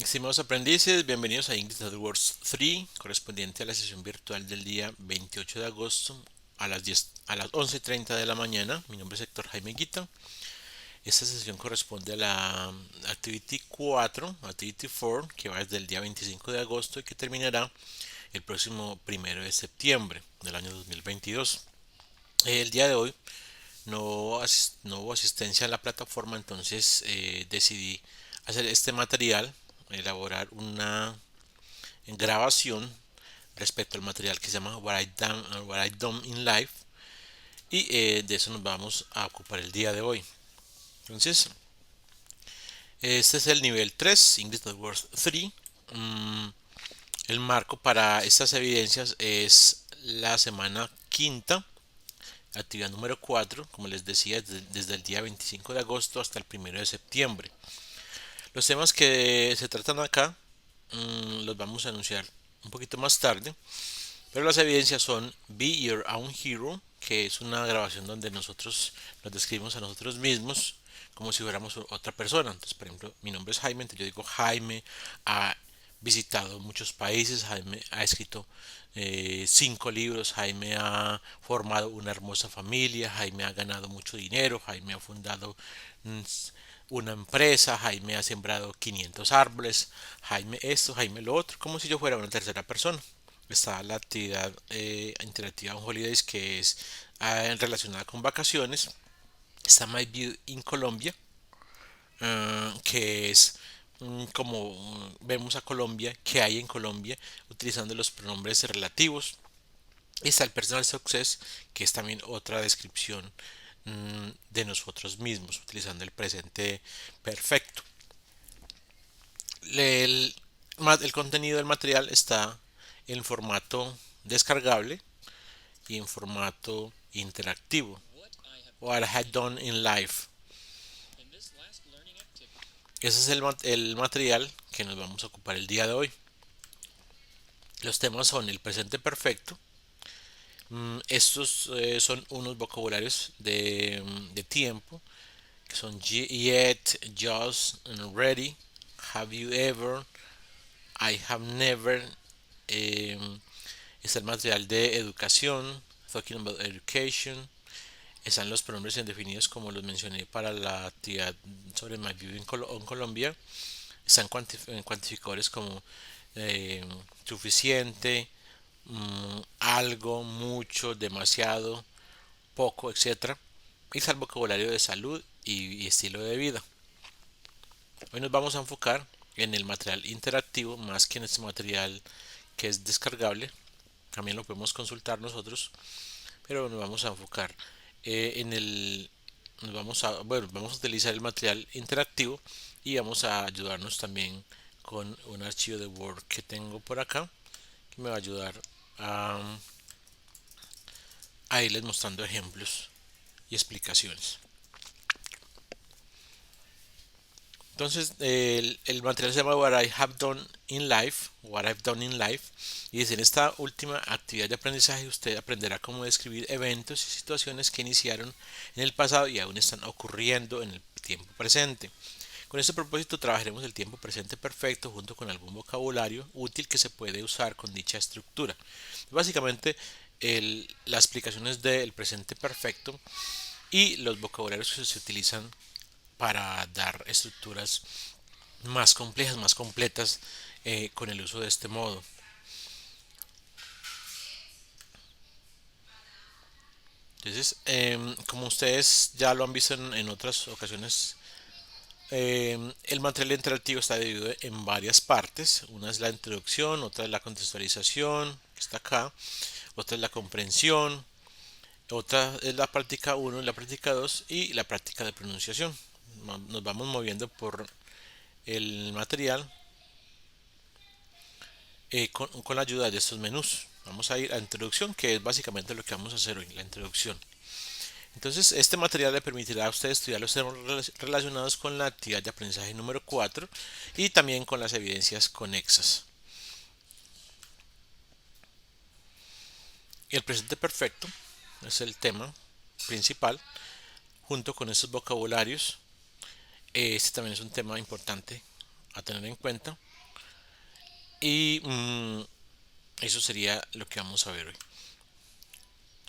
Estimados aprendices, bienvenidos a English That Works 3, correspondiente a la sesión virtual del día 28 de agosto a las 11:30 de la mañana. Mi nombre es Héctor Jaime Guita. Esta sesión corresponde a la Activity 4, Activity 4, que va desde el día 25 de agosto y que terminará el próximo 1 de septiembre del año 2022. El día de hoy no hubo asistencia a la plataforma, entonces decidí hacer este material, elaborar una grabación respecto al material que se llama What I Done in Life, y de eso nos vamos a ocupar el día de hoy. Entonces, este es el nivel 3, English That Works 3. Mm, el marco para estas evidencias es la semana quinta, actividad número 4, como les decía, desde el día 25 de agosto hasta el 1 de septiembre. Los temas que se tratan acá los vamos a anunciar un poquito más tarde, pero las evidencias son Be Your Own Hero, que es una grabación donde nosotros nos describimos a nosotros mismos como si fuéramos otra persona. Entonces, por ejemplo, mi nombre es Jaime, entonces yo digo Jaime ha visitado muchos países, Jaime ha escrito 5 libros, Jaime ha formado una hermosa familia, Jaime ha ganado mucho dinero, Jaime ha fundado mm, una empresa, Jaime ha sembrado 500 árboles, Jaime esto, Jaime lo otro, como si yo fuera una tercera persona. Está la actividad interactiva on Holidays, que es relacionada con vacaciones. Está My View in Colombia, que es como vemos a Colombia, que hay en Colombia, utilizando los pronombres relativos. Y está el Personal Success, que es también otra descripción de nosotros mismos, utilizando el presente perfecto. El, el contenido del material está en formato descargable y en formato interactivo. What I had done in life. Ese es el material que nos vamos a ocupar el día de hoy. Los temas son el presente perfecto. Estos son unos vocabularios de tiempo, que son yet, just, and ready, have you ever, I have never. eh, Está el material de educación, talking about education. Están los pronombres indefinidos, como los mencioné para la actividad sobre My View en Colombia. Están cuantificadores como eh, suficiente, algo, mucho, demasiado, poco, etcétera. Y está el vocabulario de salud y estilo de vida. Hoy nos vamos a enfocar en el material interactivo más que en este material que es descargable. También lo podemos consultar nosotros, pero nos vamos a enfocar en el vamos a utilizar el material interactivo y vamos a ayudarnos también con un archivo de Word que tengo por acá, que me va a ayudar a, a irles mostrando ejemplos y explicaciones. Entonces, el material se llama What I Have Done in Life, What I've Done in Life, y desde en esta última actividad de aprendizaje usted aprenderá cómo describir eventos y situaciones que iniciaron en el pasado y aún están ocurriendo en el tiempo presente. Con este propósito trabajaremos el tiempo presente perfecto junto con algún vocabulario útil que se puede usar con dicha estructura. Básicamente, las explicaciones del presente perfecto y los vocabularios que se utilizan para dar estructuras más complejas, más completas con el uso de este modo. Entonces, como ustedes ya lo han visto en otras ocasiones, el material interactivo está dividido en varias partes. Una es la introducción, otra es la contextualización, que está acá, otra es la comprensión, otra es la práctica 1, la práctica 2 y la práctica de pronunciación. Nos vamos moviendo por el material con la ayuda de estos menús. Vamos a ir a introducción, que es básicamente lo que vamos a hacer hoy, la introducción. Entonces, este material le permitirá a usted estudiar los temas relacionados con la actividad de aprendizaje número 4 y también con las evidencias conexas. El presente perfecto es el tema principal, junto con estos vocabularios. Este también es un tema importante a tener en cuenta. Y eso sería lo que vamos a ver hoy.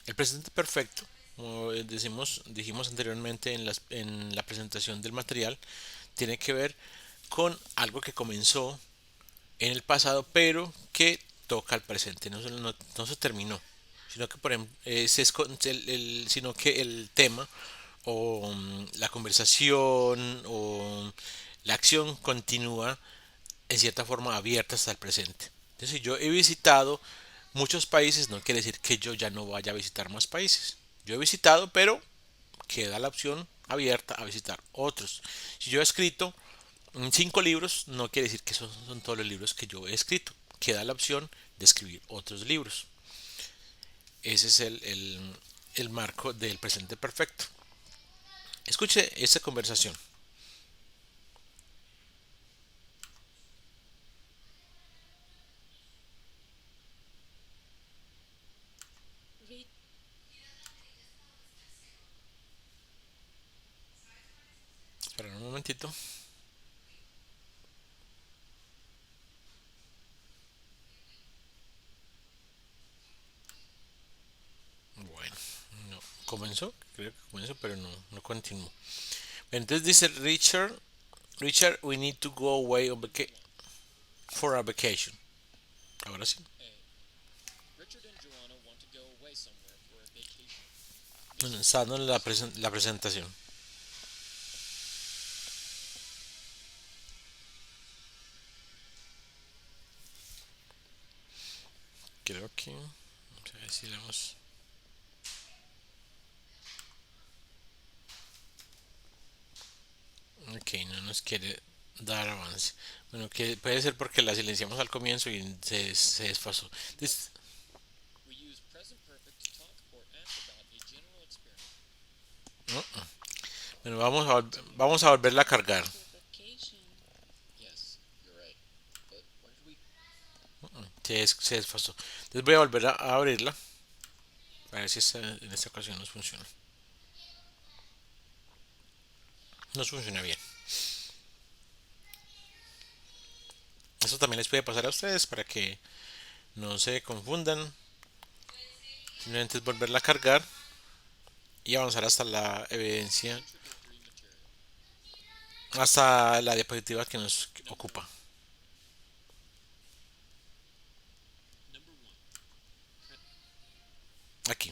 El presente perfecto, como dijimos anteriormente en la presentación del material, tiene que ver con algo que comenzó en el pasado, pero que toca al presente, no se terminó, sino que por ejemplo, sino que el tema o la conversación o la acción continúa en cierta forma abierta hasta el presente. Entonces, si yo he visitado muchos países, no quiere decir que yo ya no vaya a visitar más países. Yo he visitado, pero queda la opción abierta a visitar otros. Si yo he escrito 5 libros, no quiere decir que esos son todos los libros que yo he escrito. Queda la opción de escribir otros libros. Ese es el marco del presente perfecto. Escuche esta conversación. Espera un momentito. Bueno, no comenzó, creo que comenzó, pero no continuó. Entonces dice Richard, we need to go away for a vacation. Ahora sí. Bueno, está dando la presentación. Creo que. Vamos a ver si le damos. Ok, no nos quiere dar avance. Bueno, que puede ser porque la silenciamos al comienzo y se desfasó. No, bueno, vamos a volverla a cargar. Se desfasó. Entonces voy a volver a abrirla. A ver si en esta ocasión nos funciona. Nos funciona bien. Eso también les puede pasar a ustedes para que no se confundan. Simplemente es volverla a cargar y avanzar hasta la evidencia, hasta la diapositiva que nos ocupa. Aquí.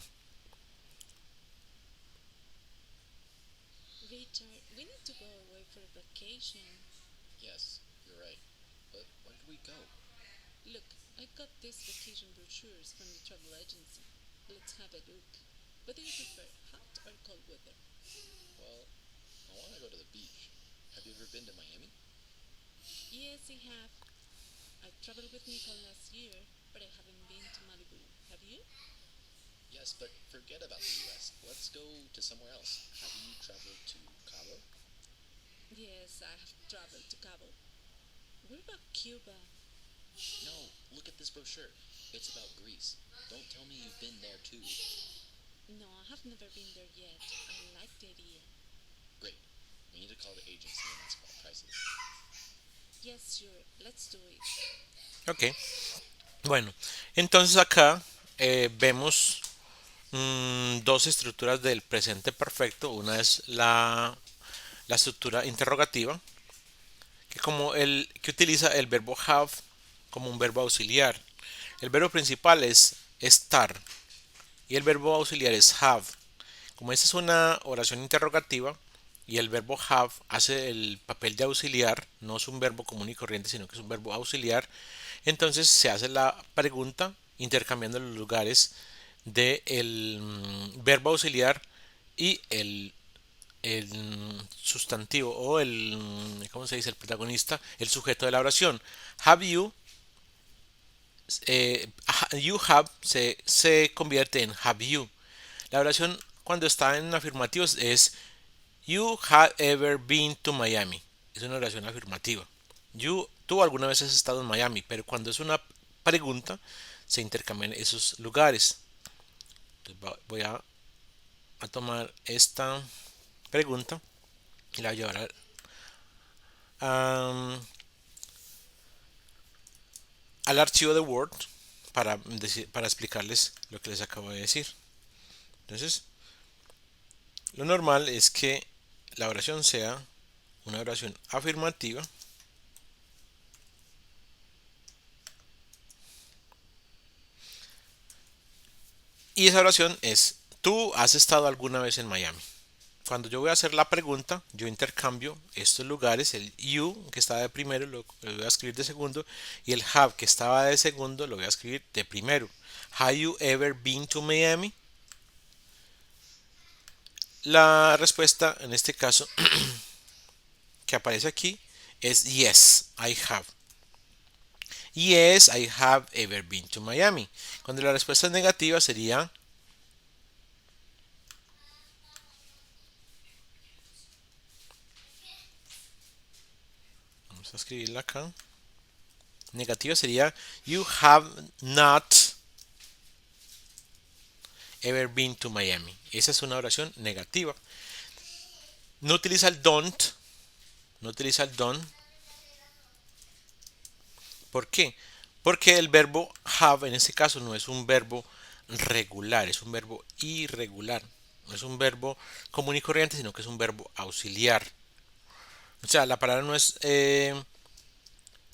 Ok. Bueno, entonces acá vemos dos estructuras del presente perfecto. Una es la estructura interrogativa, que utiliza el verbo have como un verbo auxiliar. El verbo principal es estar y el verbo auxiliar es have. Como esta es una oración interrogativa y el verbo have hace el papel de auxiliar, no es un verbo común y corriente, sino que es un verbo auxiliar, entonces se hace la pregunta intercambiando los lugares del verbo auxiliar y el sustantivo o ¿cómo se dice? El protagonista, el sujeto de la oración. Have you, eh, you have se convierte en have you. La oración cuando está en afirmativos es you have ever been to Miami. Es una oración afirmativa. Tú alguna vez has estado en Miami, pero cuando es una pregunta se intercambian esos lugares. Entonces voy a tomar esta pregunta y la voy a llevar. al archivo de Word para explicarles lo que les acabo de decir. Entonces, lo normal es que la oración sea una oración afirmativa y esa oración es: ¿tú has estado alguna vez en Miami? Cuando yo voy a hacer la pregunta, yo intercambio estos lugares, el you que estaba de primero lo voy a escribir de segundo y el have que estaba de segundo lo voy a escribir de primero. Have you ever been to Miami? La respuesta en este caso que aparece aquí es yes, I have. Yes, I have ever been to Miami. Cuando la respuesta es negativa sería vamos a escribirla acá. Negativa sería you have not ever been to Miami. Esa es una oración negativa. No utiliza el don't. No utiliza el don't. ¿Por qué? Porque el verbo have en este caso no es un verbo regular, es un verbo irregular. No es un verbo común y corriente, sino que es un verbo auxiliar. O sea, la palabra no es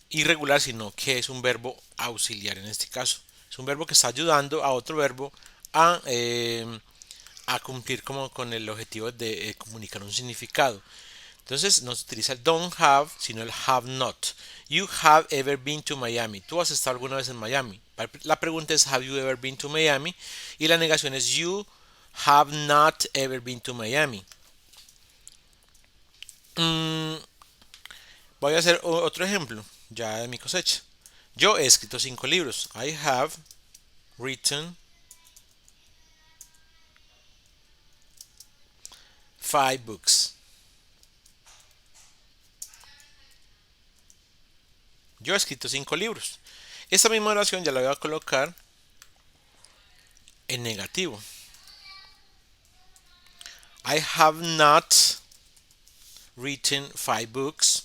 irregular, sino que es un verbo auxiliar en este caso. Es un verbo que está ayudando a otro verbo a cumplir como con el objetivo de comunicar un significado. Entonces no se utiliza el don't have, sino el have not. You have ever been to Miami. ¿Tú has estado alguna vez en Miami? La pregunta es have you ever been to Miami? Y la negación es you have not ever been to Miami. Voy a hacer otro ejemplo ya de mi cosecha. Yo he escrito 5 libros. I have written 5 books. Yo he escrito 5 libros. Esta misma oración ya la voy a colocar en negativo. I have not written 5 books.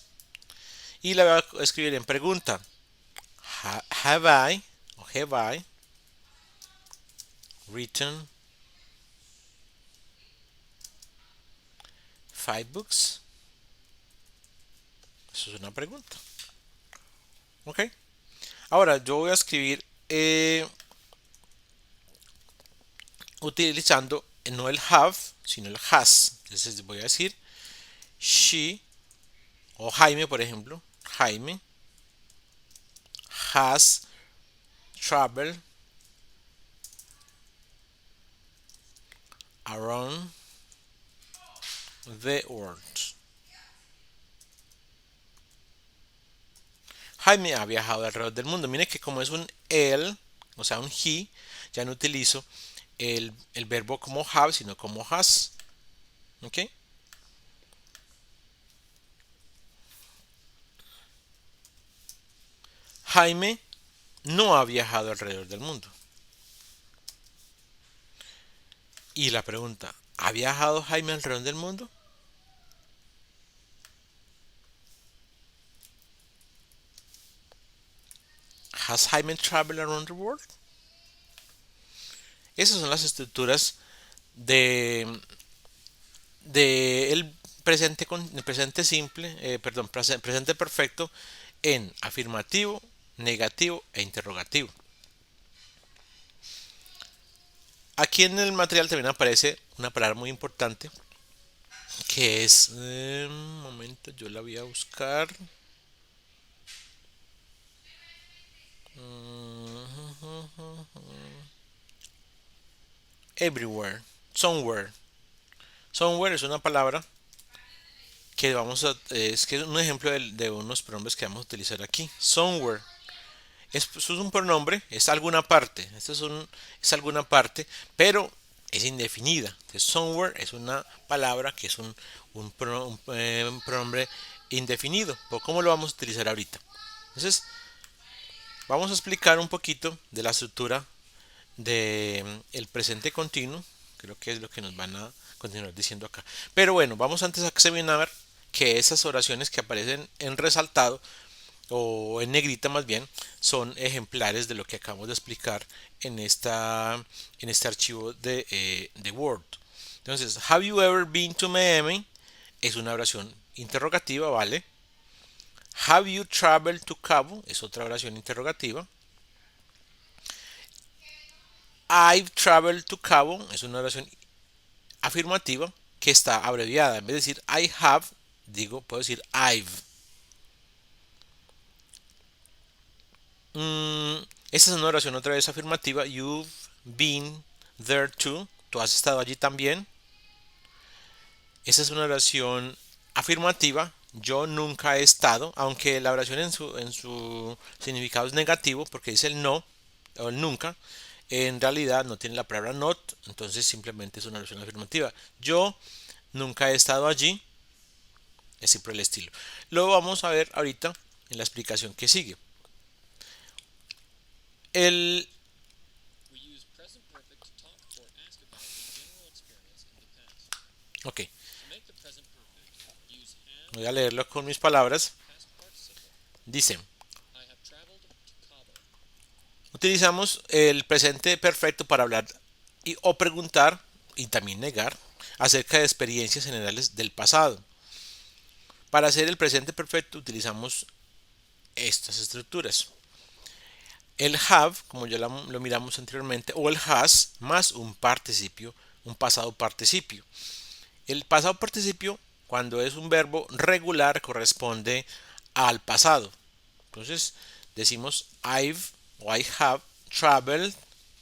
Y la voy a escribir en pregunta. Have I written 5 books? Eso es una pregunta. Ok. Ahora yo voy a escribir utilizando no el have, sino el has. Entonces voy a decir she o Jaime, por ejemplo. Jaime has traveled around the world. Jaime ha viajado alrededor del mundo. Mire que como es un él, o sea, un he, ya no utilizo el verbo como have, sino como has. ¿Ok? Jaime no ha viajado alrededor del mundo. Y la pregunta, ¿ha viajado Jaime alrededor del mundo? Has Jaime traveled around the world? Esas son las estructuras de el presente con el presente simple, perdón, presente perfecto en afirmativo, negativo e interrogativo. Aquí en el material también aparece una palabra muy importante que es un momento, yo la voy a buscar. Everywhere, somewhere. Somewhere es una palabra que es que es un ejemplo de unos pronombres que vamos a utilizar aquí. Somewhere. Eso es un pronombre, es alguna parte. Es alguna parte, pero es indefinida. Entonces, somewhere es una palabra que es un pronombre indefinido. ¿Cómo lo vamos a utilizar ahorita? Entonces, vamos a explicar un poquito de la estructura del presente continuo. Creo que es lo que nos van a continuar diciendo acá. Pero bueno, vamos antes a examinar que esas oraciones que aparecen en resaltado o en negrita más bien, son ejemplares de lo que acabamos de explicar en este archivo de Word. Entonces, have you ever been to Miami? Es una oración interrogativa, ¿vale? Have you traveled to Cabo? Es otra oración interrogativa. I've traveled to Cabo es una oración afirmativa que está abreviada. En vez de decir I have, puedo decir I've. Esta es una oración otra vez afirmativa. You've been there too. Tú has estado allí también. Esta es una oración afirmativa. Yo nunca he estado, aunque la oración en su significado es negativo porque dice el no o el nunca. En realidad no tiene la palabra not, entonces simplemente es una oración afirmativa. Yo nunca he estado allí, es siempre el estilo. Lo vamos a ver ahorita en la explicación que sigue. El, ok, voy a leerlo con mis palabras. Dice, utilizamos el presente perfecto para hablar o preguntar y también negar acerca de experiencias generales del pasado. Para hacer el presente perfecto utilizamos estas estructuras. El have, como ya lo miramos anteriormente, o el has más un participio, un pasado participio. El pasado participio, cuando es un verbo regular, corresponde al pasado. Entonces decimos I've o I have traveled.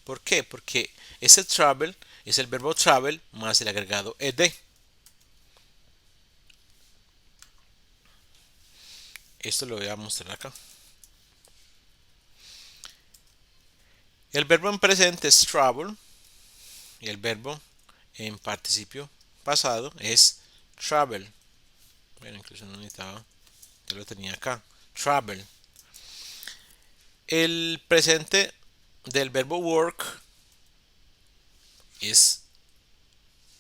¿Por qué? Porque ese travel es el verbo travel más el agregado ed. Esto lo voy a mostrar acá. El verbo en presente es travel y el verbo en participio pasado es travel. Bueno, incluso no necesitaba, ya lo tenía acá. Travel. El presente del verbo work es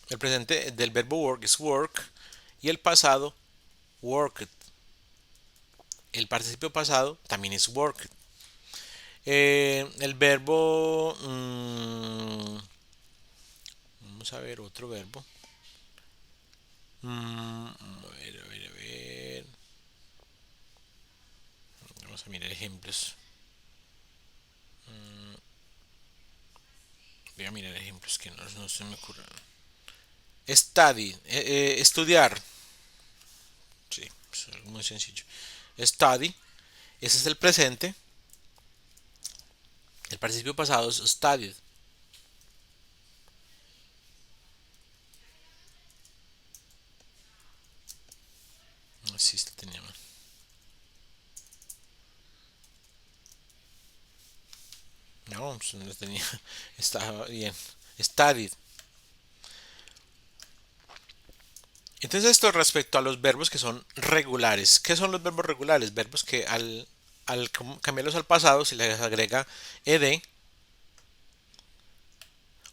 el presente del verbo work es work y el pasado worked. El participio pasado también es worked. El verbo vamos a ver otro verbo. A ver. Vamos a mirar ejemplos. Voy a mirar ejemplos que no se me ocurren. Study, estudiar. Sí, es muy sencillo. Study, ese es el presente. El participio pasado es studied. Así está tenía mal. No, pues no tenía. Estaba bien. Studied. Entonces esto respecto a los verbos que son regulares. ¿Qué son los verbos regulares? Verbos que al cambiarlos al pasado se les agrega ed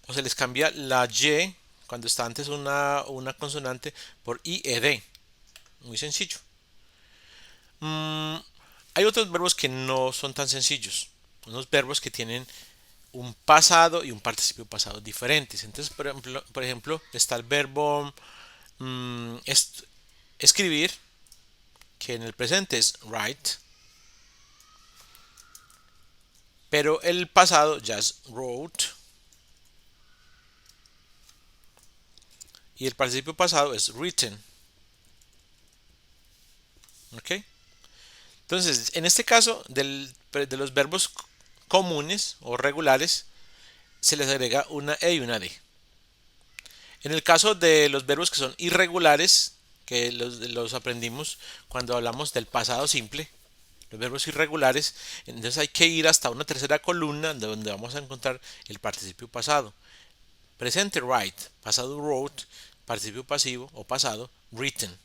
o se les cambia la y cuando está antes una consonante por ied. Muy sencillo. Mm, Hay otros verbos que no son tan sencillos. Unos verbos que tienen un pasado y un participio pasado diferentes. Entonces, por ejemplo está el verbo escribir, que en el presente es write, pero el pasado ya es wrote y el participio pasado es written. ¿Ok? Entonces, en este caso de los verbos comunes o regulares, se les agrega una E y una D. En el caso de los verbos que son irregulares, que los aprendimos cuando hablamos del pasado simple, los verbos irregulares, entonces hay que ir hasta una tercera columna donde vamos a encontrar el participio pasado. Presente write, pasado wrote, participio pasivo o pasado written.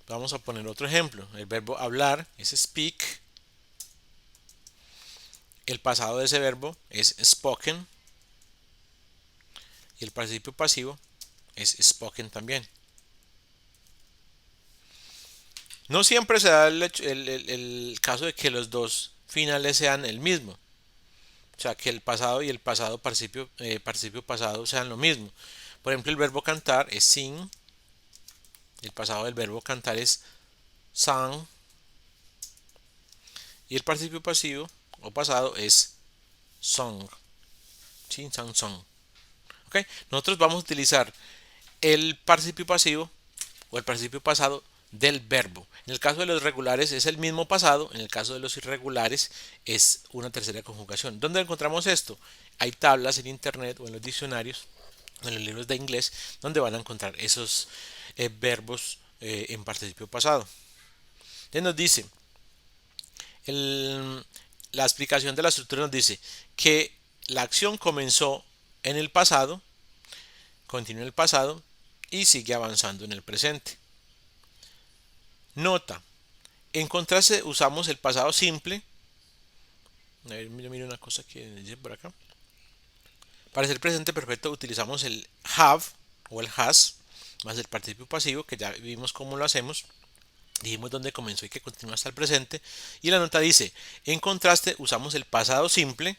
Vamos a poner otro ejemplo. El verbo hablar es speak. El pasado de ese verbo es spoken. Y el participio pasivo es spoken también. No siempre se da el caso de que los dos finales sean el mismo. O sea, que el pasado y el pasado participio pasado sean lo mismo. Por ejemplo, el verbo cantar es sing. El pasado del verbo cantar es sang. Y el participio pasivo o pasado es song. Sing, sang, song. ¿Ok? Nosotros vamos a utilizar el participio pasivo o el participio pasado del verbo. En el caso de los regulares es el mismo pasado, en el caso de los irregulares es una tercera conjugación. ¿Dónde encontramos esto? Hay tablas en internet o en los diccionarios, en los libros de inglés, donde van a encontrar esos verbos en participio pasado. Entonces nos dice, el- la explicación de la estructura nos dice que la acción comenzó en el pasado, continúa en el pasado y sigue avanzando en el presente. Nota, en contraste usamos el pasado simple. A ver, yo miro una cosa que dice por acá. Para ser presente perfecto utilizamos el have o el has más el participio pasivo, que ya vimos cómo lo hacemos. Dijimos dónde comenzó y que continúa hasta el presente. Y la nota dice, en contraste usamos el pasado simple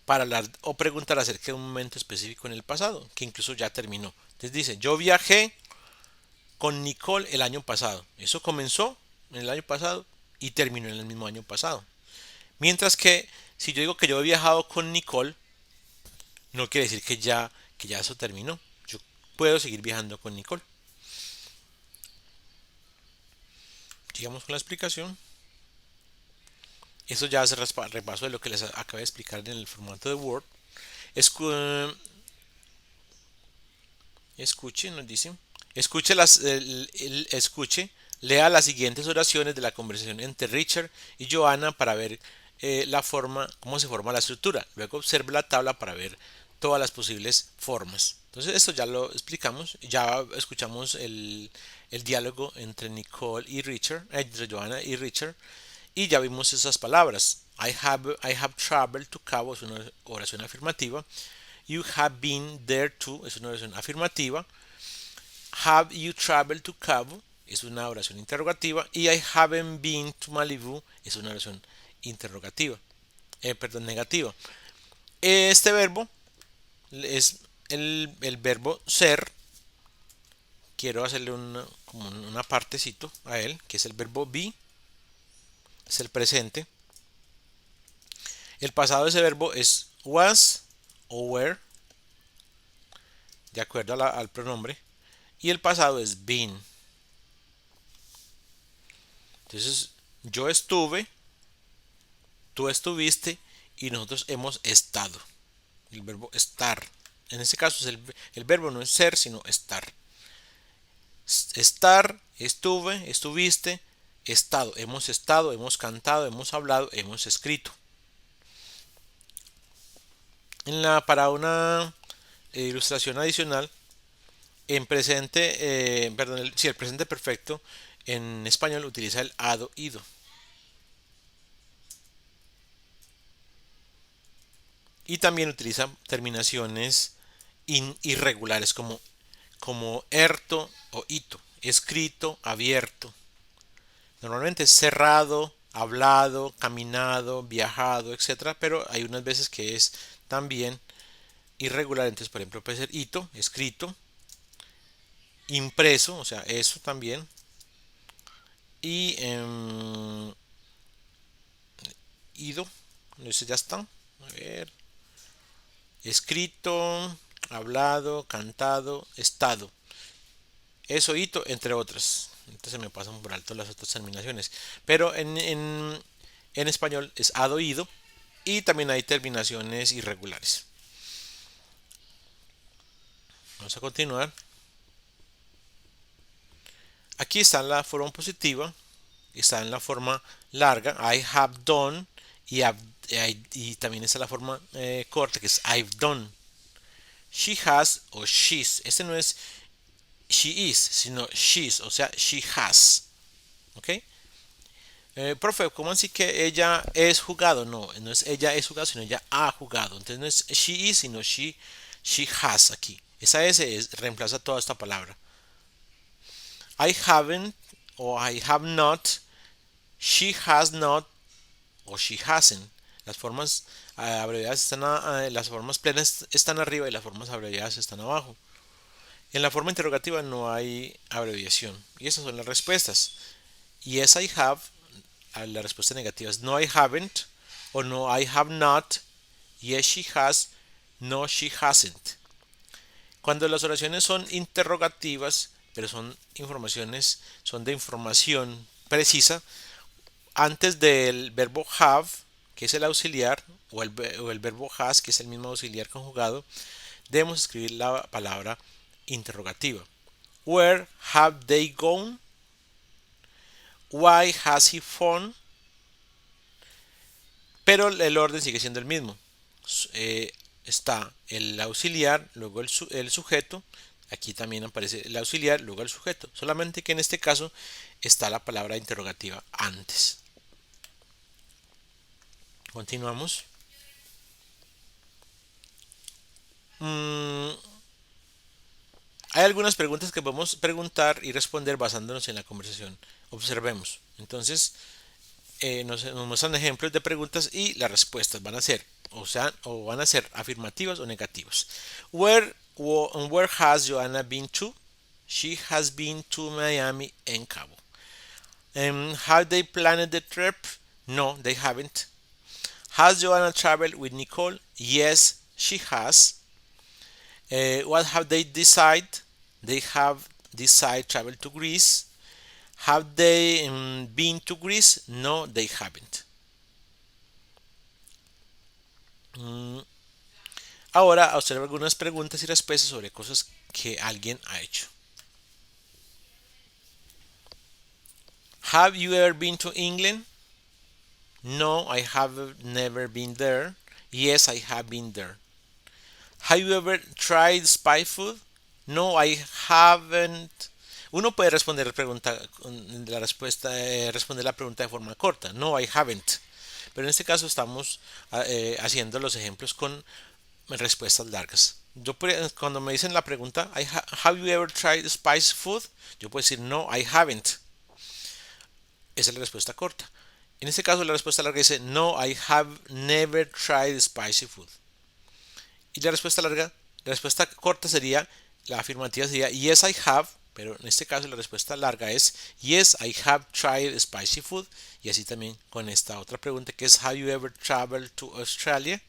para hablar o preguntar acerca de un momento específico en el pasado, que incluso ya terminó. Entonces dice, yo viajé con Nicole el año pasado. Eso comenzó en el año pasado y terminó en el mismo año pasado. Mientras que si yo digo que yo he viajado con Nicole, no quiere decir que ya eso terminó. Yo puedo seguir viajando con Nicole. Sigamos con la explicación. Eso ya hace repaso de lo que les acabo de explicar en el formato de Word. Escuche, nos dice. Escuche, lea las siguientes oraciones de la conversación entre Richard y Joanna para ver cómo se forma la estructura. Luego observe la tabla para ver todas las posibles formas. Entonces esto ya lo explicamos, ya escuchamos el diálogo entre Nicole y Richard, entre Joanna y Richard, y ya vimos esas palabras. I have traveled to Cabo es una oración afirmativa. You have been there too es una oración afirmativa. Have you traveled to Cabo es una oración interrogativa. Y I haven't been to Malibu es una oración interrogativa. Perdón, negativa. Este verbo es el verbo ser. Quiero hacerle como una partecito a él, que es el verbo be. Es el presente. El pasado de ese verbo es was o were, de acuerdo al pronombre. Y el pasado es been. Entonces, yo estuve, tú estuviste y nosotros hemos estado. El verbo estar. En este caso, el verbo no es ser, sino estar. Estar, estuve, estuviste, estado, hemos cantado, hemos hablado, hemos escrito. Para una ilustración adicional, en presente, perdón, el presente perfecto en español utiliza el hado, ido. Y también utiliza terminaciones irregulares como erto o ito, escrito, abierto. Normalmente es cerrado, hablado, caminado, viajado, etcétera, pero hay unas veces que es también irregular. Entonces, por ejemplo, puede ser ito, escrito, impreso, o sea, eso también. Y ido, eso ya está. A ver, escrito, hablado, cantado, estado. Eso, hito, entre otras. Entonces se me pasan por alto las otras terminaciones. Pero en español es ado, ido. Y también hay terminaciones irregulares. Vamos a continuar. Aquí está en la forma positiva. Está en la forma larga. I have done. Y también está la forma corta, que es I've done. She has o she's. Este no es she is, sino she's, o sea, she has. ¿Ok? Profe, ¿cómo así que ella es jugado? No, no es ella es jugado, sino ella ha jugado. Entonces no es she is, sino she has aquí. Esa S reemplaza toda esta palabra. I haven't, o I have not, she has not o she hasn't. Las formas abreviadas están las formas plenas están arriba y las formas abreviadas están abajo. En la forma interrogativa no hay abreviación y esas son las respuestas. Yes, I have. La respuesta negativa es no, I haven't o no, I have not. Yes, she has. No, she hasn't. Cuando las oraciones son interrogativas, pero son de información precisa, antes del verbo have, que es el auxiliar, o el verbo has, que es el mismo auxiliar conjugado, debemos escribir la palabra interrogativa. Where have they gone? Why has he phone? Pero el orden sigue siendo el mismo. Está el auxiliar, luego el sujeto. Aquí también aparece el auxiliar, luego el sujeto. Solamente que en este caso está la palabra interrogativa antes. Continuamos. Hay algunas preguntas que podemos preguntar y responder basándonos en la conversación. Observemos. Entonces, nos muestran ejemplos de preguntas y las respuestas van a ser, o van a ser afirmativas o negativas. Where has Joanna been to? She has been to Miami en Cabo. Have they planned the trip? No, they haven't. Has Joanna traveled with Nicole? Yes, she has. What have they decided? They have decided travel to Greece. Have they been to Greece? No, they haven't. Ahora observa algunas preguntas y respuestas sobre cosas que alguien ha hecho. Have you ever been to England? No, I have never been there. Yes, I have been there. Have you ever tried spy food? No, I haven't. Uno puede responder responder la pregunta de forma corta. No, I haven't. Pero en este caso estamos haciendo los ejemplos con respuestas largas. Cuando me dicen la pregunta, have you ever tried spice food? Yo puedo decir no, I haven't. Esa es la respuesta corta. En este caso la respuesta larga dice no, I have never tried spicy food. Y la respuesta corta sería, la afirmativa sería yes, I have. Pero en este caso la respuesta larga es yes, I have tried spicy food. Y así también con esta otra pregunta que es have you ever traveled to Australia?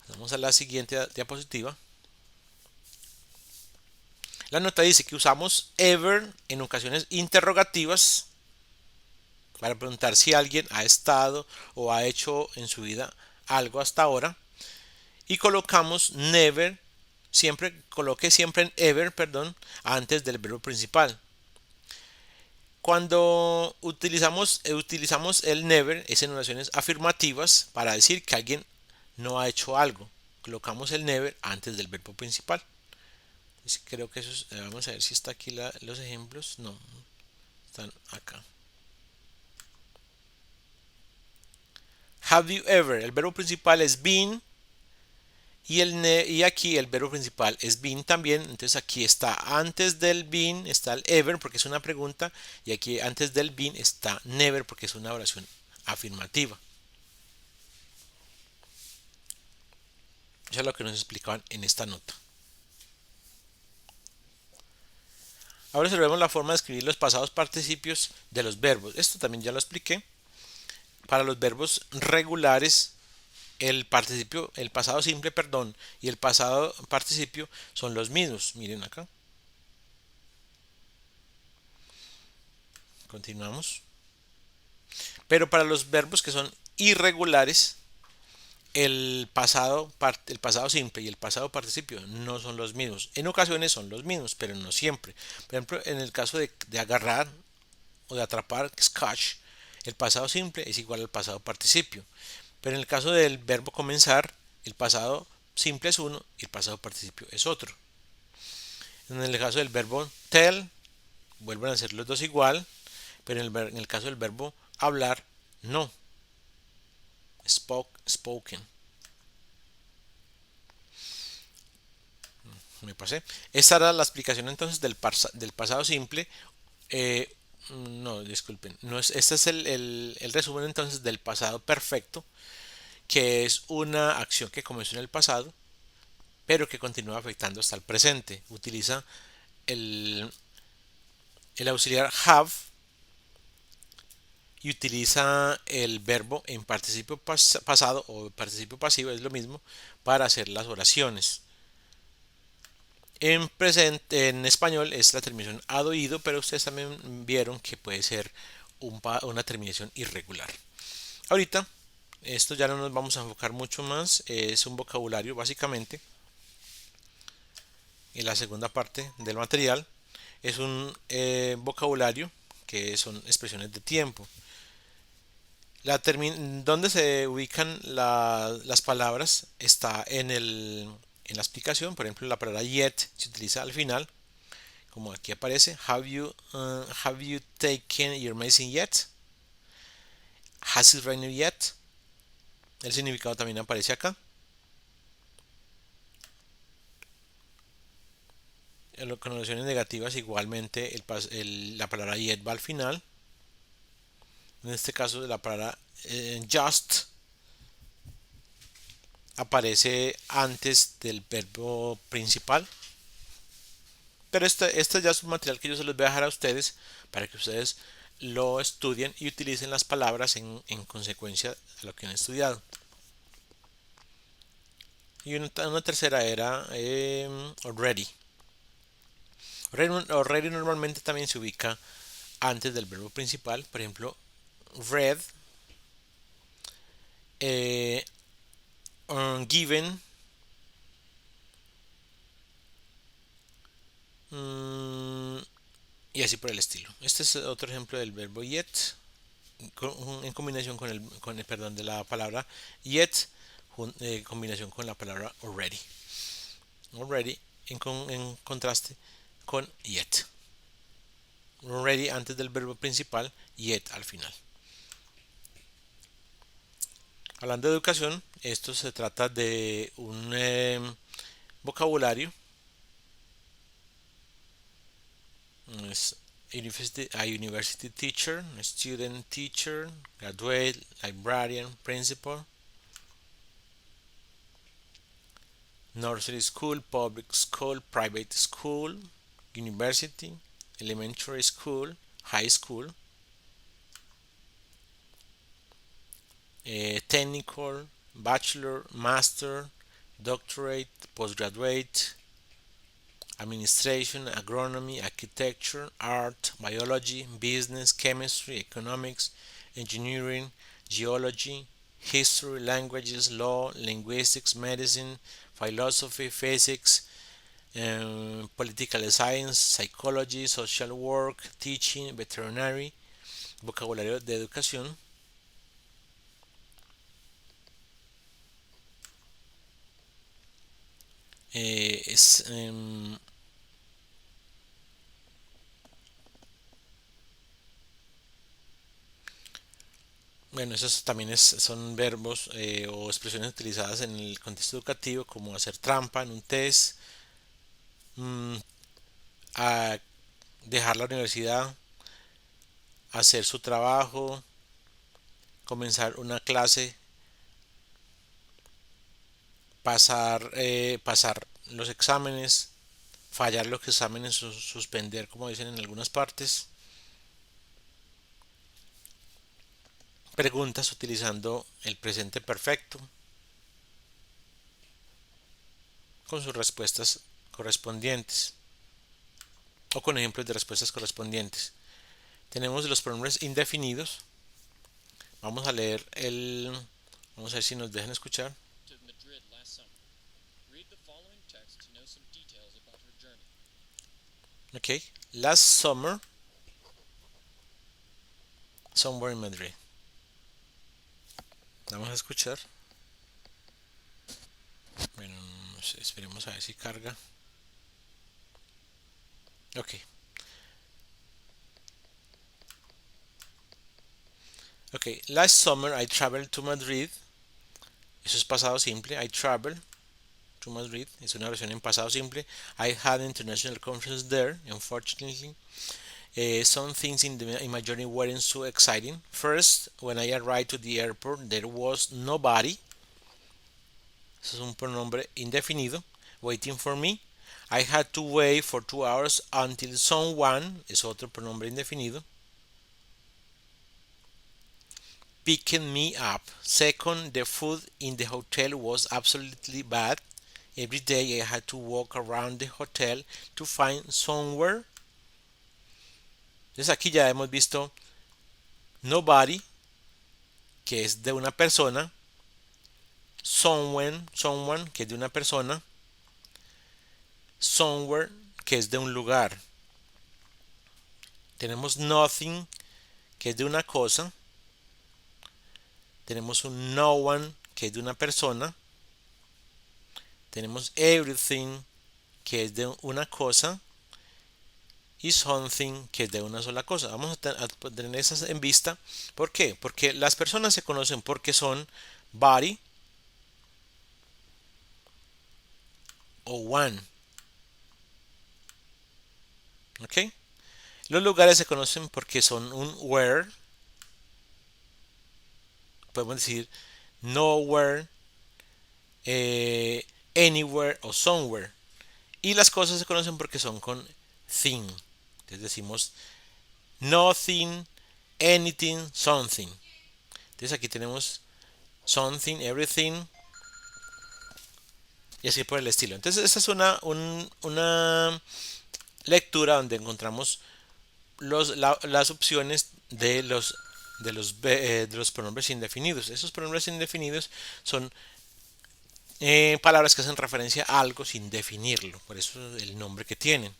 Vamos a la siguiente diapositiva. La nota dice que usamos ever en ocasiones interrogativas para preguntar si alguien ha estado o ha hecho en su vida algo hasta ahora. Y colocamos never, coloque siempre en ever, antes del verbo principal. Cuando utilizamos el never es en oraciones afirmativas para decir que alguien no ha hecho algo. Colocamos el never antes del verbo principal. Creo que eso es, vamos a ver si está aquí los ejemplos. No, están acá. Have you ever? El verbo principal es been y aquí el verbo principal es been también. Entonces aquí está antes del been está el ever porque es una pregunta y aquí antes del been está never porque es una oración afirmativa. Eso es lo que nos explicaban en esta nota. Ahora observemos la forma de escribir los pasados participios de los verbos. Esto también ya lo expliqué. Para los verbos regulares, el pasado simple, y el pasado participio son los mismos. Miren acá. Continuamos. Pero para los verbos que son irregulares, el pasado simple y el pasado participio no son los mismos. En ocasiones son los mismos, pero no siempre. Por ejemplo, en el caso de agarrar o de atrapar, catch, el pasado simple es igual al pasado participio. Pero en el caso del verbo comenzar, el pasado simple es uno y el pasado participio es otro. En el caso del verbo tell, vuelven a ser los dos igual, pero en el caso del verbo hablar, no. Spoken. Me pasé. Esta era la explicación entonces del pasado simple Eh, no, disculpen. No es, este es el resumen entonces del pasado perfecto, que es una acción que comenzó en el pasado, pero que continúa afectando hasta el presente. Utiliza el, el auxiliar have y utiliza el verbo en participio pasado o participio pasivo, es lo mismo, para hacer las oraciones. En, presente, en español es la terminación ad oído, pero ustedes también vieron que puede ser una terminación irregular. Ahorita, esto ya no nos vamos a enfocar mucho más, es un vocabulario básicamente. En la segunda parte del material es un vocabulario que son expresiones de tiempo. Donde se ubican las palabras está en la explicación. Por ejemplo, la palabra yet se utiliza al final, como aquí aparece. Have you taken your medicine yet? Has it rained yet? El significado también aparece acá. En las connotaciones negativas igualmente la palabra yet va al final. En este caso la palabra just aparece antes del verbo principal. Pero este ya es un material que yo se los voy a dejar a ustedes para que ustedes lo estudien y utilicen las palabras en consecuencia de lo que han estudiado. Y una tercera era already. Already normalmente también se ubica antes del verbo principal. Por ejemplo, read, eh, given, mm, y así por el estilo. Este es otro ejemplo del verbo yet en combinación perdón, de la palabra yet en combinación con la palabra already. Already en contraste con yet. Already antes del verbo principal, yet al final. Hablando de educación, esto se trata de un vocabulario. Es a university teacher, a student teacher, graduate, librarian, principal, nursery school, public school, private school, university, elementary school, high school, technical, bachelor, master, doctorate, postgraduate, administration, agronomy, architecture, art, biology, business, chemistry, economics, engineering, geology, history, languages, law, linguistics, medicine, philosophy, physics, political science, psychology, social work, teaching, veterinary, vocabulario de educación. Es Bueno, esos también son verbos o expresiones utilizadas en el contexto educativo, como hacer trampa en un test, mm, a dejar la universidad, hacer su trabajo, comenzar una clase, pasar los exámenes, fallar los exámenes, suspender, como dicen en algunas partes. Preguntas utilizando el presente perfecto con sus respuestas correspondientes o con ejemplos de respuestas correspondientes. Tenemos los pronombres indefinidos. Vamos a leer el... Vamos a ver si nos dejan escuchar. Ok. Last summer, somewhere in Madrid. Vamos a escuchar. Bueno, no sé, esperemos a ver si carga. Ok. Ok. Last summer I traveled to Madrid. Eso es pasado simple. I traveled to Madrid. Es una versión en pasado simple. I had an international conference there, unfortunately. Some things in my journey weren't so exciting. First, when I arrived to the airport, there was nobody. Eso es un pronombre indefinido. Waiting for me. I had to wait for 2 hours until someone, es otro pronombre indefinido, picking me up. Second, the food in the hotel was absolutely bad. Every day I had to walk around the hotel to find somewhere. Entonces aquí ya hemos visto nobody, que es de una persona, someone, que es de una persona, somewhere, que es de un lugar. Tenemos nothing, que es de una cosa. Tenemos un no one, que es de una persona. Tenemos everything, que es de una cosa. Y something, que es de una sola cosa. Vamos a tener esas en vista. ¿Por qué? Porque las personas se conocen porque son body o one. ¿Ok? Los lugares se conocen porque son un where. Podemos decir nowhere, anywhere o somewhere. Y las cosas se conocen porque son con thing. Entonces decimos nothing, anything, something. Entonces aquí tenemos something, everything y así por el estilo. Entonces esta es una lectura donde encontramos las opciones de los pronombres indefinidos. Esos pronombres indefinidos son palabras que hacen referencia a algo sin definirlo. Por eso el nombre que tienen.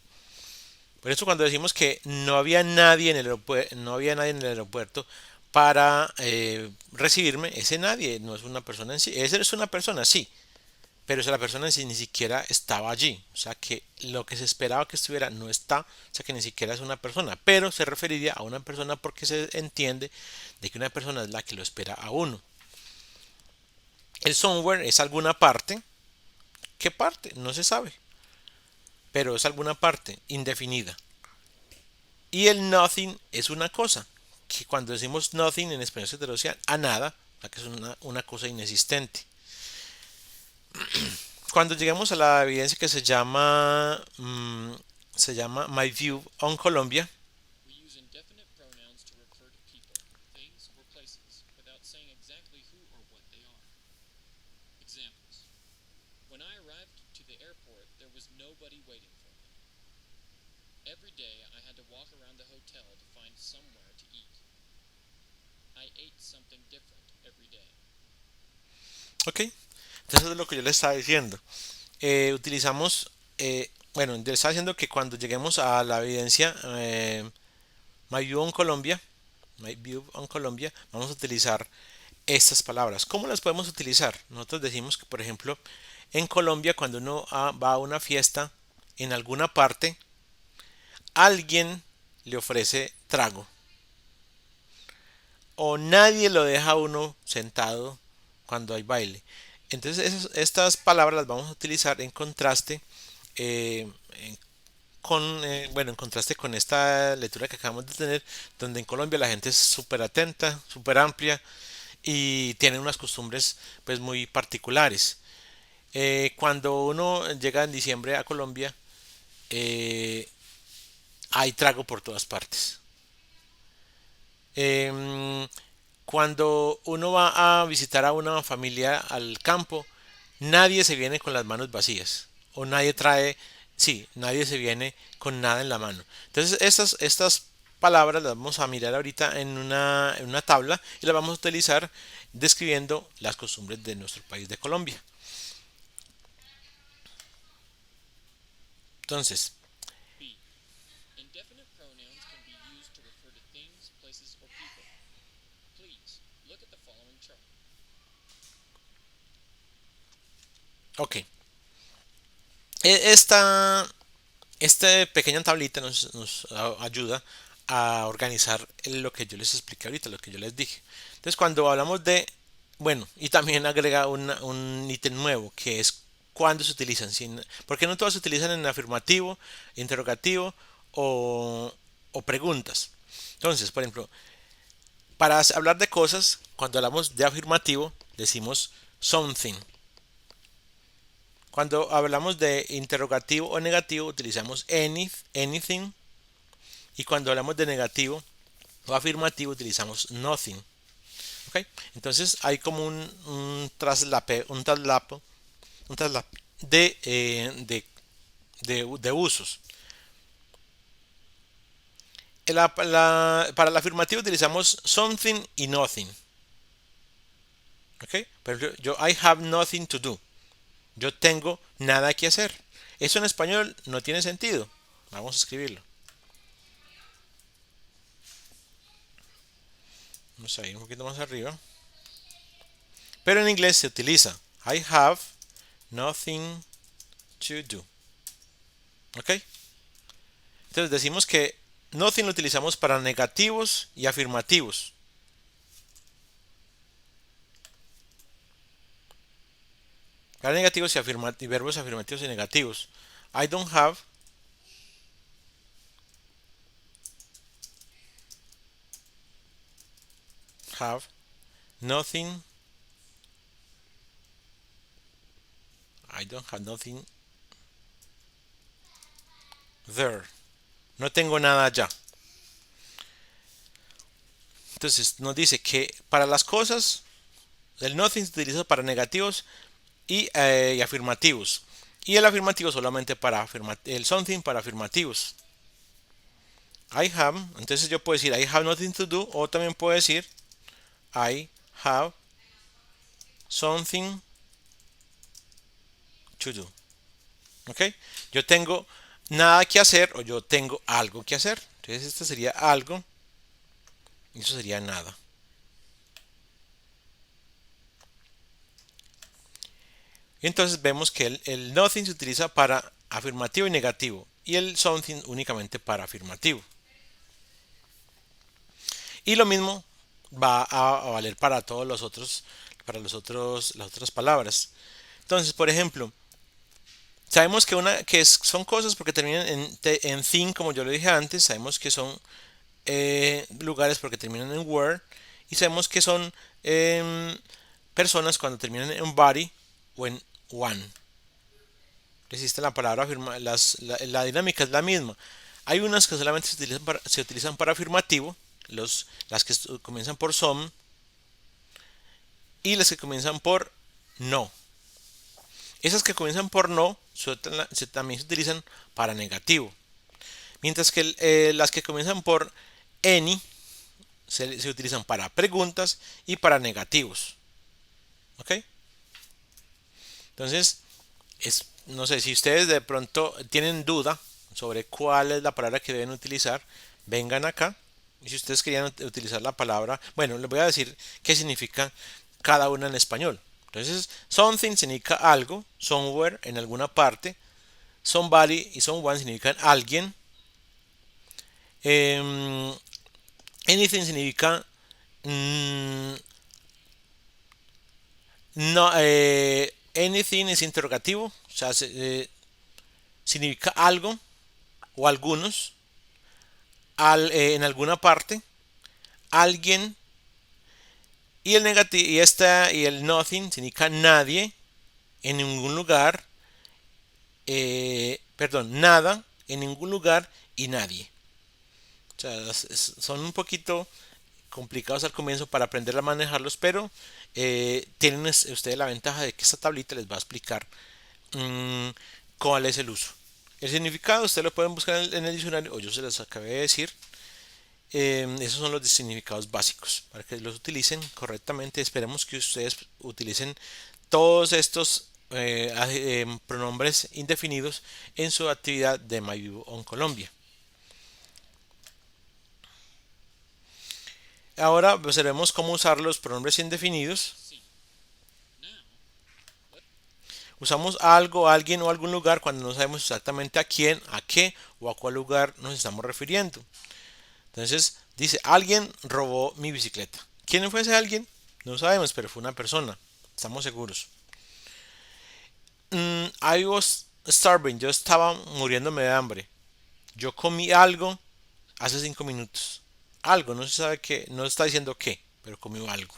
Por eso cuando decimos que no había nadie en el aeropuerto para recibirme, ese nadie no es una persona en sí. Esa es una persona, sí, pero esa la persona en sí ni siquiera estaba allí. O sea que lo que se esperaba que estuviera no está, o sea que ni siquiera es una persona, pero se referiría a una persona porque se entiende de que una persona es la que lo espera a uno. El somewhere es alguna parte. ¿Qué parte? No se sabe, pero es alguna parte indefinida. Y el nothing es una cosa, que cuando decimos nothing en español se traduce a nada, que es una cosa inexistente. Cuando llegamos a la evidencia que se llama My View on Colombia, We use indefinite pronouns to refer to people, things, or places without saying exactly who or what they are. Examples. When I arrived to the airport, there was nobody waiting for me. Every day I had to walk around the hotel to find somewhere to eat. I ate something different every day. ok, entonces es lo que yo le estaba diciendo. Utilizamos, bueno, yo estaba diciendo que cuando lleguemos a la evidencia My View on Colombia, My View on Colombia, vamos a utilizar estas palabras. ¿Cómo las podemos utilizar? Nosotros decimos que, por ejemplo, en Colombia, cuando uno va a una fiesta en alguna parte, alguien le ofrece trago o nadie lo deja a uno sentado cuando hay baile. Entonces estas palabras las vamos a utilizar en contraste eh, en contraste con esta lectura que acabamos de tener, donde en Colombia la gente es súper atenta, súper amplia y tiene unas costumbres pues muy particulares. Cuando uno llega en diciembre a Colombia, eh, hay trago por todas partes. Em, Cuando uno va a visitar a una familia al campo, nadie se viene con las manos vacías. O nadie trae, sí, nadie se viene con nada en la mano. Entonces, estas palabras las vamos a mirar ahorita en una tabla y las vamos a utilizar describiendo las costumbres de nuestro país de Colombia. Entonces, B. Indefinite pronouns can be used to refer to things, places, or people. Please, look at the following chart. ok. Esta pequeña tablita nos ayuda a organizar lo que yo les expliqué ahorita, lo que yo les dije. Entonces, cuando hablamos de, bueno, y también agrega un ítem nuevo, que es cuándo se utilizan. ¿Por qué no todas se utilizan en afirmativo, interrogativo o o preguntas. Entonces, por ejemplo, para hablar de cosas, cuando hablamos de afirmativo, decimos something. Cuando hablamos de interrogativo o negativo, utilizamos anything. Y cuando hablamos de negativo o afirmativo, utilizamos nothing. ¿Okay? Entonces hay como un traslape, un traslape de usos. Para el afirmativo utilizamos something y nothing. ¿Okay? Por ejemplo, yo I have nothing to do. Yo tengo nada que hacer. Eso en español no tiene sentido. Vamos a escribirlo. Vamos a ir un poquito más arriba. Pero en inglés se utiliza I have nothing to do. ¿Ok? Entonces decimos que nothing lo utilizamos para negativos y afirmativos. Para negativos y verbos afirmativos y negativos. I don't have nothing. I don't have nothing there. No tengo nada allá. Entonces nos dice que para las cosas el nothing se utiliza para negativos y afirmativos. Y el afirmativo solamente para el something para afirmativos. I have, entonces yo puedo decir I have nothing to do o también puedo decir I have something to do. ¿Ok? Yo tengo nada que hacer o yo tengo algo que hacer. Entonces esto sería algo y eso sería nada. Y entonces vemos que el nothing se utiliza para afirmativo y negativo y el something únicamente para afirmativo. Y lo mismo va a valer para todos los otros, las otras palabras. Entonces, por ejemplo, sabemos son cosas porque terminan en thing, como yo lo dije antes. Sabemos que son lugares porque terminan en where. Y sabemos que son personas cuando terminan en body o en one. Existe la palabra la dinámica es la misma. Hay unas que solamente se utilizan para afirmativo, las que comienzan por some y las que comienzan por no. Esas que comienzan por no también se utilizan para negativo. Mientras que las que comienzan por any se utilizan para preguntas y para negativos. ¿Ok? Entonces, no sé si ustedes de pronto tienen duda sobre cuál es la palabra que deben utilizar, vengan acá. Y si ustedes querían utilizar la palabra, bueno, les voy a decir qué significa cada una en español. Entonces, something significa algo, somewhere en alguna parte, somebody y someone significan alguien. Anything significa no, anything es interrogativo, o sea, significa algo o algunos, en alguna parte, alguien y el negativo y el nothing significa nadie en ningún lugar, perdón, nada en ningún lugar y nadie. O sea, son un poquito complicados al comienzo para aprender a manejarlos, pero tienen ustedes la ventaja de que esta tablita les va a explicar cuál es el uso. El significado ustedes lo pueden buscar en el diccionario o yo se los acabé de decir. Esos son los significados básicos para que los utilicen correctamente. Esperemos que ustedes utilicen todos estos pronombres indefinidos en su actividad de MyVivo on Colombia. Ahora observemos cómo usar los pronombres indefinidos. Usamos algo, alguien o algún lugar cuando no sabemos exactamente a quién, a qué o a cuál lugar nos estamos refiriendo. Entonces dice, alguien robó mi bicicleta. ¿Quién fue ese alguien? No sabemos, pero fue una persona. Estamos seguros. I was starving. Yo estaba muriéndome de hambre. Yo comí algo hace 5 minutos. Algo, no se sabe qué, no está diciendo qué, pero comió algo.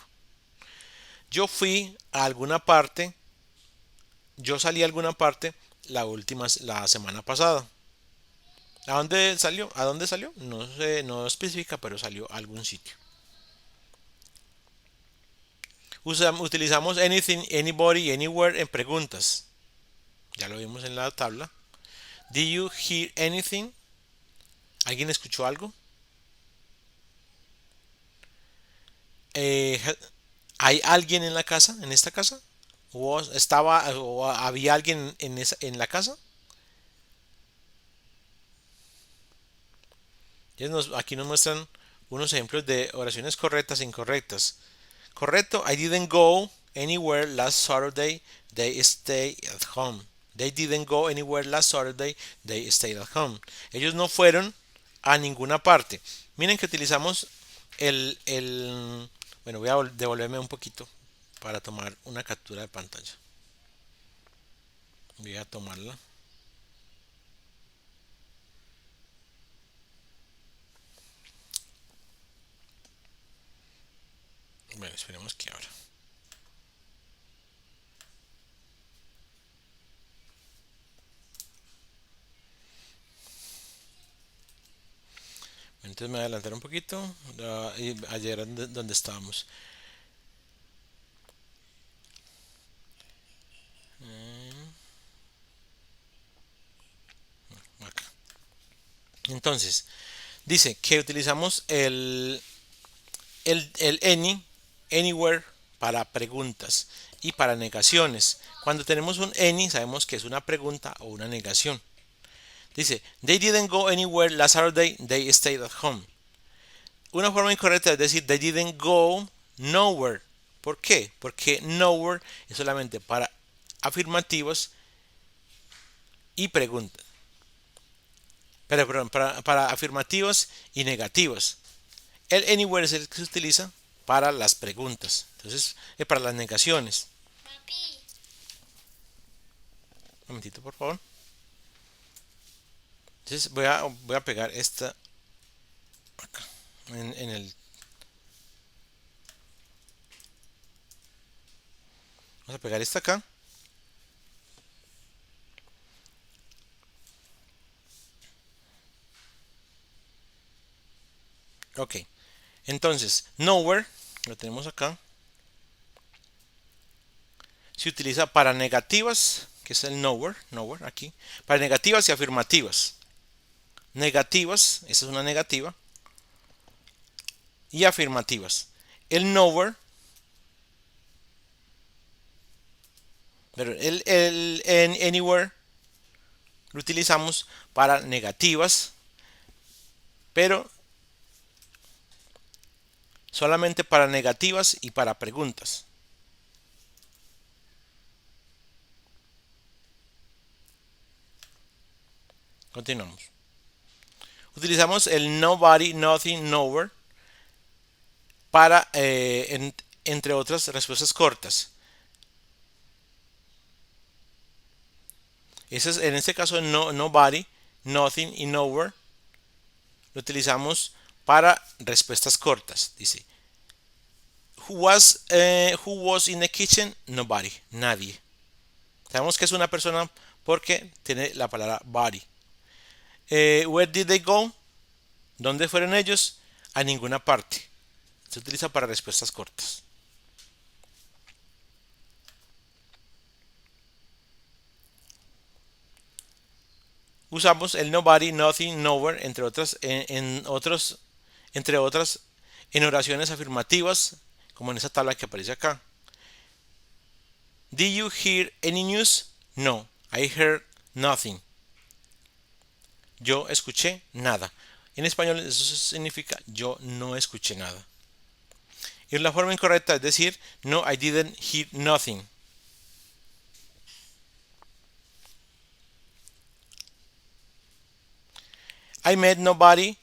Yo fui a alguna parte, yo salí a alguna parte la semana pasada. ¿A dónde salió? ¿A dónde salió? No sé, no especifica, pero salió a algún sitio. Utilizamos anything, anybody, anywhere en preguntas. Ya lo vimos en la tabla. Did you hear anything? ¿Alguien escuchó algo? Eh, ¿Hay alguien en la casa, en esta casa? ¿O había alguien en la casa? Aquí nos muestran unos ejemplos de oraciones correctas e incorrectas. Correcto, I didn't go anywhere last Saturday. They stayed at home. They didn't go anywhere last Saturday. They stayed at home. Ellos no fueron a ninguna parte. Miren que utilizamos bueno, voy a devolverme un poquito para tomar una captura de pantalla. Voy a tomarla. Bueno, esperemos que abra. Entonces me voy a adelantar un poquito. Ayer donde estábamos. Acá. Entonces, dice que utilizamos el anywhere para preguntas y para negaciones. Cuando tenemos un any, sabemos que es una pregunta o una negación. Dice, they didn't go anywhere last Saturday, they stayed at home. Una forma incorrecta es decir, they didn't go nowhere. ¿Por qué? Porque nowhere es solamente para afirmativos y preguntas. Pero, perdón, para afirmativos y negativos. El anywhere es el que se utiliza para las preguntas. Entonces, es para las negaciones. Papi. Un momentito, por favor. Entonces, voy a pegar esta acá. En el. Vamos a pegar esta acá. Ok. Entonces, nowhere, lo tenemos acá. Se utiliza para negativas, que es el nowhere, nowhere aquí. Para negativas y afirmativas. Negativas, esa es una negativa. Y afirmativas. El nowhere, pero el anywhere lo utilizamos para negativas, pero solamente para negativas y para preguntas. Continuamos. Utilizamos el nobody, nothing, nowhere para, entre otras, respuestas cortas. En este caso, nobody, nothing y nowhere lo utilizamos para respuestas cortas. Dice, who was in the kitchen? Nobody, nadie. Sabemos que es una persona porque tiene la palabra body. Where did they go? ¿Dónde fueron ellos? A ninguna parte. Se utiliza para respuestas cortas. Usamos el nobody, nothing, nowhere, entre otras, entre otras, en oraciones afirmativas, como en esta tabla que aparece acá. Did you hear any news? No, I heard nothing. Yo escuché nada. En español eso significa yo no escuché nada. Y la forma incorrecta es decir, no, I didn't hear nothing. I met nobody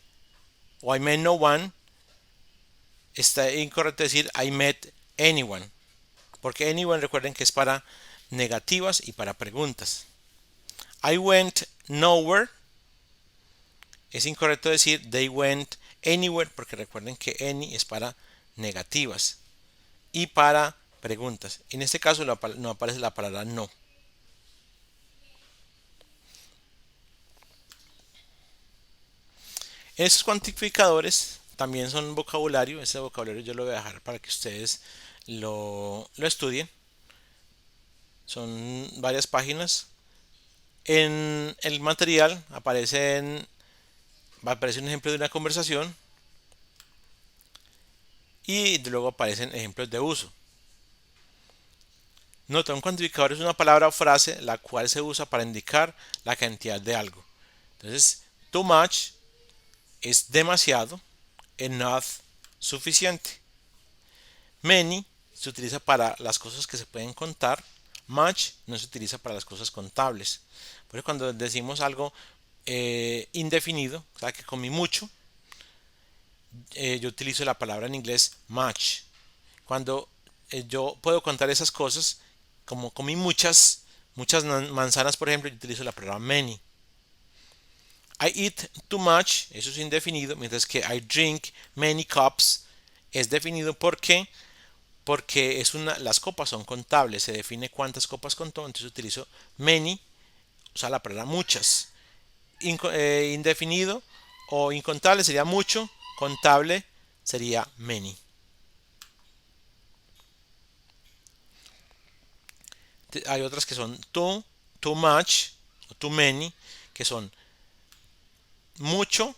o I met no one. Está incorrecto decir I met anyone. Porque anyone recuerden que es para negativas y para preguntas. I went nowhere. Es incorrecto decir they went anywhere porque recuerden que any es para negativas y para preguntas. En este caso no aparece la palabra no. Esos cuantificadores también son vocabulario. Ese vocabulario yo lo voy a dejar para que ustedes lo estudien. Son varias páginas. En el material va a aparecer un ejemplo de una conversación y luego aparecen ejemplos de uso. Nota, un cuantificador es una palabra o frase la cual se usa para indicar la cantidad de algo. Entonces, too much es demasiado, enough suficiente. Many se utiliza para las cosas que se pueden contar, much no se utiliza para las cosas contables. Por eso cuando decimos algo indefinido, o sea que comí mucho, yo utilizo la palabra en inglés much. Cuando yo puedo contar esas cosas, como comí muchas manzanas, por ejemplo, yo utilizo la palabra many. I eat too much, eso es indefinido, mientras que I drink many cups es definido. ¿Por qué? Porque las copas son contables, se define cuántas copas contó, entonces utilizo many, o sea, la palabra muchas. Indefinido o incontable sería mucho, contable sería many. Hay otras que son too much, o too many, que son mucho.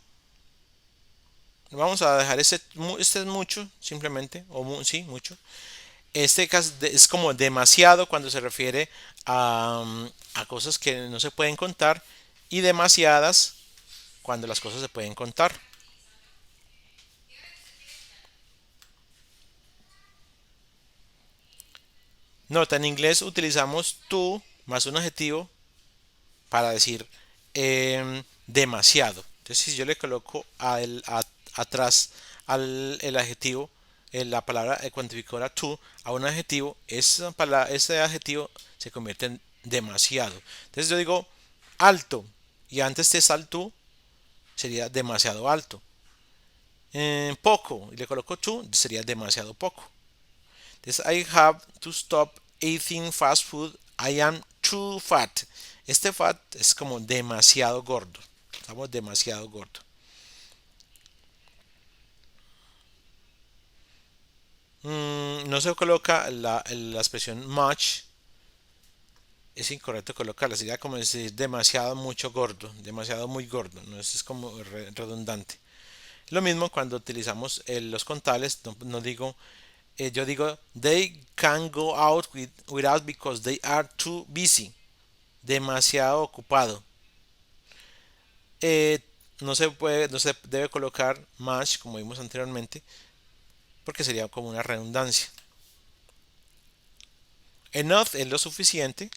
Vamos a dejar este es mucho, simplemente, o sí, mucho. Este caso es como demasiado cuando se refiere a cosas que no se pueden contar y demasiadas cuando las cosas se pueden contar. Nota, en inglés utilizamos to más un adjetivo para decir demasiado. Entonces, si yo le coloco atrás el adjetivo, la palabra cuantificadora to a un adjetivo, ese adjetivo se convierte en demasiado. Entonces, yo digo alto y antes de estar to sería demasiado alto. Poco y le coloco to sería demasiado poco. Entonces, I have to stop eating fast food. I am too fat. Este fat es como demasiado gordo. Estamos demasiado gordo. No se coloca la expresión much. Es incorrecto colocarla. Sería como decir demasiado mucho gordo. Demasiado muy gordo. No es como redundante. Lo mismo cuando utilizamos los contables. No digo yo digo they can't go out with us because they are too busy, demasiado ocupado. Eh, no se debe colocar much como vimos anteriormente porque sería como una redundancia. Enough es lo suficiente.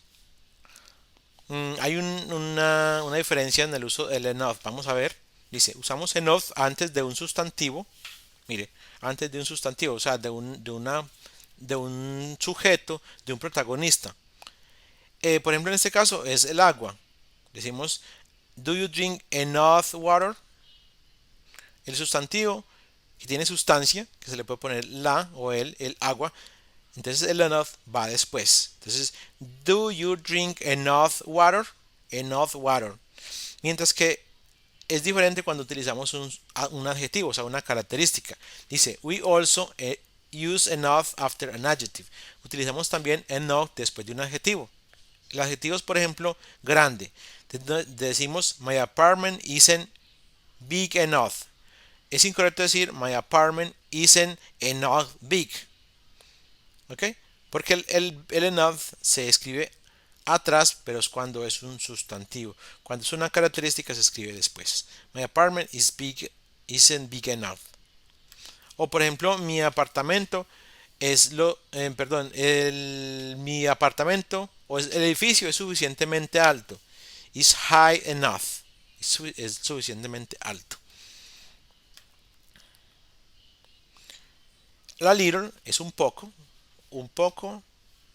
Hay una diferencia en el uso del enough. Vamos a ver. Dice, usamos enough antes de un sustantivo. Mire, antes de un sustantivo, o sea, de un sujeto, de un protagonista. Por ejemplo, en este caso es el agua. Decimos, do you drink enough water? El sustantivo que tiene sustancia, que se le puede poner la o el agua. Entonces el enough va después. Entonces, do you drink enough water? Enough water. Mientras que es diferente cuando utilizamos un adjetivo, o sea, una característica. Dice, we also use enough after an adjective. Utilizamos también enough después de un adjetivo. El adjetivo es, por ejemplo, grande. Decimos, my apartment isn't big enough. Es incorrecto decir, my apartment isn't enough big. ¿Ok? Porque el enough se escribe atrás, pero es cuando es un sustantivo. Cuando es una característica se escribe después. My apartment isn't big enough. O por ejemplo, mi apartamento mi apartamento o el edificio es suficientemente alto. Is high enough. Es suficientemente alto. La little es un poco o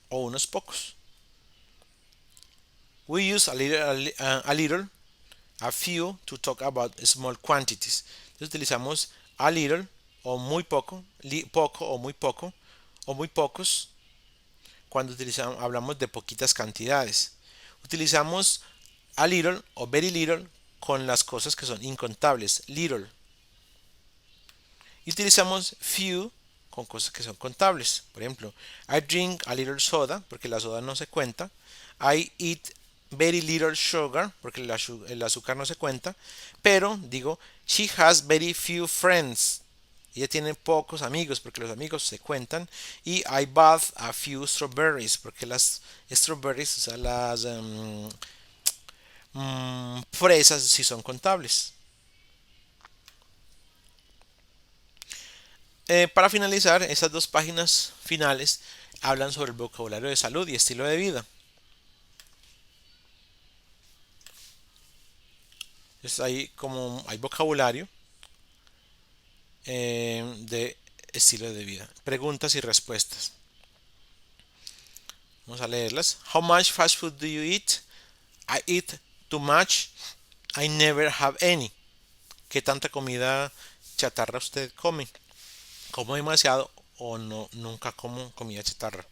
unos pocos. We use a little a few to talk about small quantities. Entonces utilizamos a little o muy poco, poco o muy pocos cuando hablamos de poquitas cantidades. Utilizamos a little o very little con las cosas que son incontables, little. Y utilizamos few con cosas que son contables. Por ejemplo, I drink a little soda porque la soda no se cuenta. I eat very little sugar porque el azúcar no se cuenta. Pero digo, she has very few friends. Ella tiene pocos amigos porque los amigos se cuentan. Y I bought a few strawberries porque las strawberries, o sea, las fresas sí son contables. Para finalizar, esas dos páginas finales hablan sobre el vocabulario de salud y estilo de vida. Entonces ahí como hay vocabulario de estilo de vida. Preguntas y respuestas. Vamos a leerlas. How much fast food do you eat? I eat too much. I never have any. ¿Qué tanta comida chatarra usted come? ¿Como demasiado o no? Nunca como comida chatarra.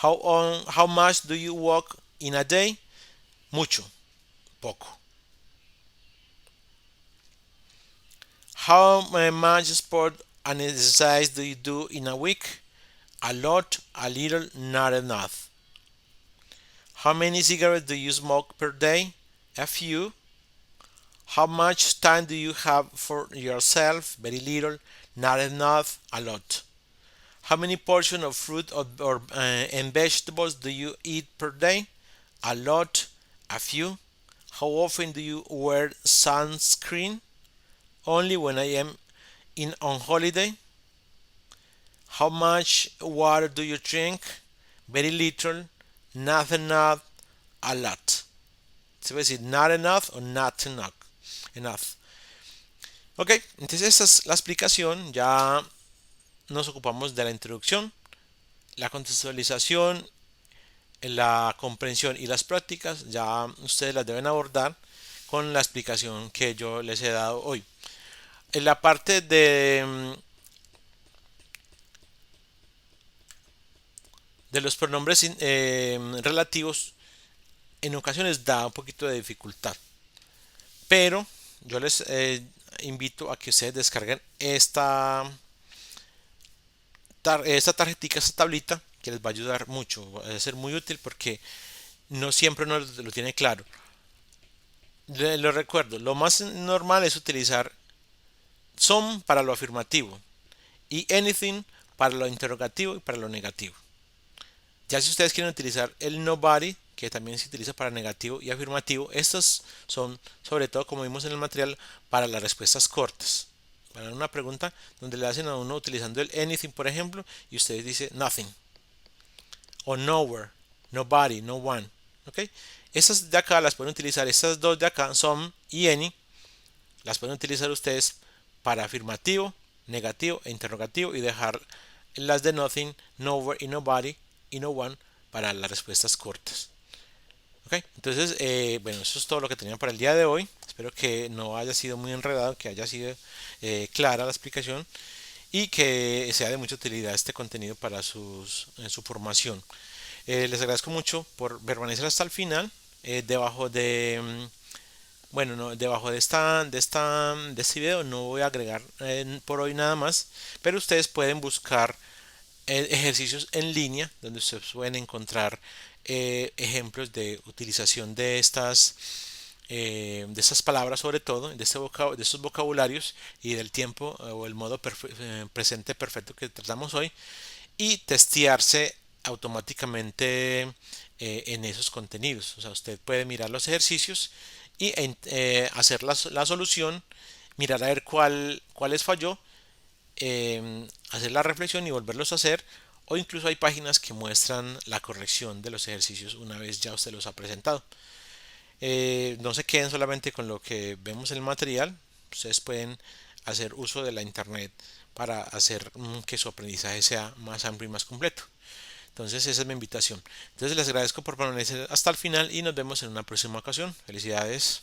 How much do you walk in a day? Mucho, poco. How much sport and exercise do you do in a week? A lot, a little, not enough. How many cigarettes do you smoke per day? A few. How much time do you have for yourself? Very little, not enough, a lot. How many portions of fruit and vegetables do you eat per day? A lot, a few. How often do you wear sunscreen? Only when I am on holiday. How much water do you drink? Very little, not enough, a lot. Se puede decir not enough o not enough. Ok, entonces esta es la explicación. Ya nos ocupamos de la introducción, la contextualización, la comprensión y las prácticas. Ya ustedes las deben abordar con la explicación que yo les he dado hoy. En la parte de los pronombres relativos, en ocasiones da un poquito de dificultad, pero yo les invito a que ustedes descarguen esta tarjetita, esta tablita, que les va a ayudar mucho, va a ser muy útil porque no siempre uno lo tiene claro. Lo recuerdo, lo más normal es utilizar some para lo afirmativo y anything para lo interrogativo y para lo negativo. Ya si ustedes quieren utilizar el nobody, que también se utiliza para negativo y afirmativo, estos son sobre todo, como vimos en el material, para las respuestas cortas. Para una pregunta donde le hacen a uno utilizando el anything, por ejemplo, y ustedes dicen nothing o nowhere, nobody, no one. ¿Ok? Estas de acá las pueden utilizar, estas dos de acá, some y any, las pueden utilizar ustedes para afirmativo, negativo e interrogativo y dejar las de nothing, nowhere y nobody y no one para las respuestas cortas. ¿Ok? Entonces, bueno, eso es todo lo que tenía para el día de hoy. Espero que no haya sido muy enredado, que haya sido clara la explicación y que sea de mucha utilidad este contenido para su formación. Les agradezco mucho por permanecer hasta el final. Debajo de bueno, no, debajo de este video no voy a agregar por hoy nada más, pero ustedes pueden buscar ejercicios en línea donde ustedes pueden encontrar ejemplos de utilización de estas palabras, sobre todo de estos vocabularios y del tiempo o el modo presente perfecto que tratamos hoy, y testearse automáticamente en esos contenidos. O sea, usted puede mirar los ejercicios y hacer la solución, mirar a ver cuál les falló, hacer la reflexión y volverlos a hacer, o incluso hay páginas que muestran la corrección de los ejercicios una vez ya usted los ha presentado. No se queden solamente con lo que vemos en el material, ustedes pueden hacer uso de la internet para hacer que su aprendizaje sea más amplio y más completo. Entonces esa es mi invitación. Entonces les agradezco por permanecer hasta el final y nos vemos en una próxima ocasión. Felicidades.